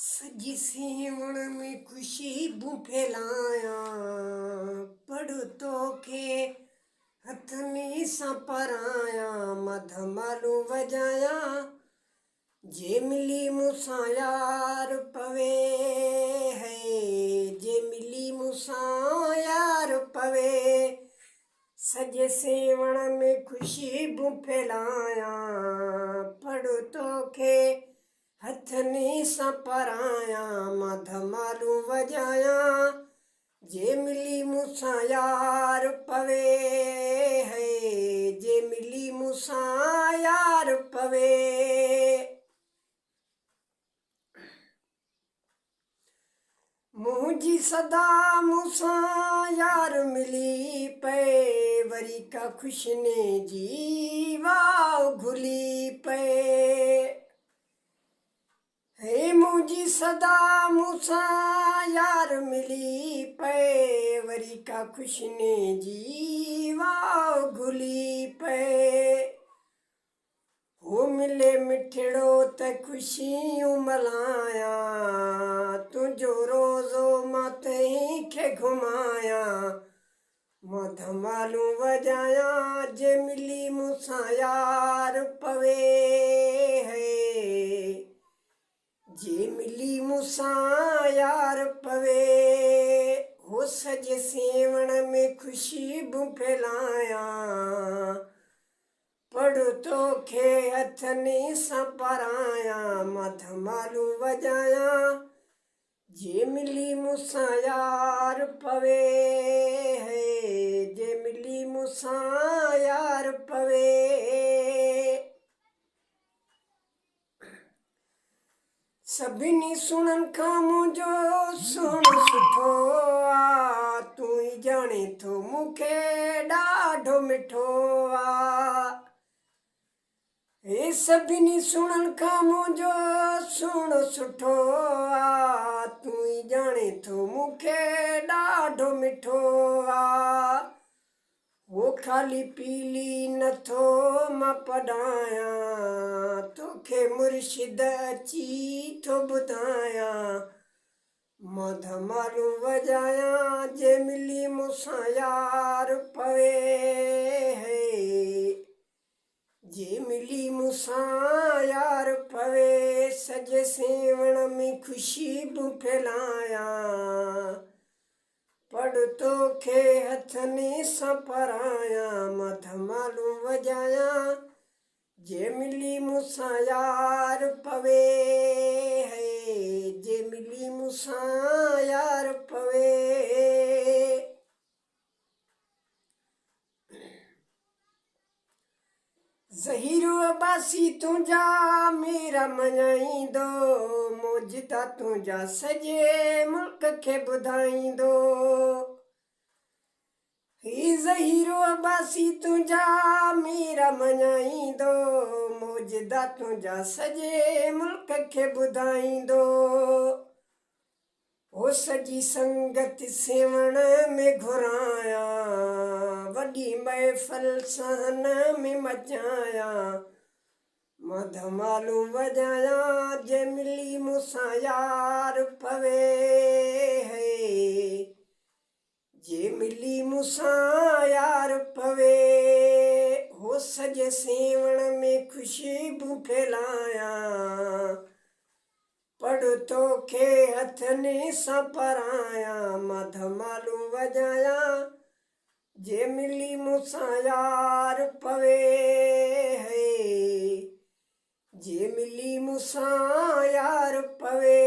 सजी सीवण में खुशबू फैलाया पढ़ तोखे हथनी सां पराया मधमालू वजाया जे मिली मूंसां यार पवे है जे मिली मूंसां यार पवे सजे सेवण में खुशबू फैलाया पढ़ तोखे हथनी सां पराया मधमालू वजाया जे मिली मूंसां यार पवे है जे मिली मूंसां यार पवे मुंहिंजी सदा मूंसां यार मिली पए वरी का खुशने जी वाह घुली पए हे मुंहिंजी सदा मूंसां यार मिली पए वरी का खुशने जी वाह घुली पए हो मिले मिठड़ो त खुशियूं मल्हाया तुंहिंजो रोज़ो मां तंहिंखे घुमाया मधमालू वजाया जे मिली मूंसां यार पवे है जे मिली मूंसां यार पवे हो सजे सेवण में खुशबू फैलाया पढ़ तोखे हथनी सां पराया मधमालू वजाया जे मिली मूंसां यार पवे है जे मिली मूंसां यार पवे सभिनी सुणनि खां मुंहिंजो सुण सुठो आ तूं ई ॼाणे थो मूंखे ॾाढो मिठो आ हे सभिनी सुणनि खां मुंहिंजो सुण सुठो आ तूं ई ॼाणे थो मूंखे ॾाढो मिठो आ वो ख़ाली पीली नथो मां पढ़ाया तोखे मुर्शिद अची थो ॿुधाया मधमालू वजाया जे मिली मूंसां यार पवे है जे मिली मूंसां यार पवे सजे सेवण में खुशबू फैलाया पढ़ तोखे हथनी सां पराया मधमालू वजाया जे मिली मूंसां यार पवे है जे मिली मूंसां यार पवे ज़हीरो अब्बासी तुंहिंजा मेरा मञाईंदो मौजदा तुंहिंजा सॼे मुल्क खे ॿुधाईंदो ही ज़हीरो अब्बासी तुंहिंजा मेरा मञाईंदो मौजदा तुंहिंजा सॼे मुल्क खे ॿुधाईंदो हो सॼी संगत सेवण में घुराया वॾी महफ़िल सहन में मचाया मधमालू वजाया जे मिली मूंसां यार पवे है जे मिली मूंसां यार पवे हो सजे सेवण में खुशबू फैलाया पढ़ तोखे हथनी सां पराया मधमालू वजाया जे मिली मूंसां यार पवे है जे मिली मूंसां यार पवे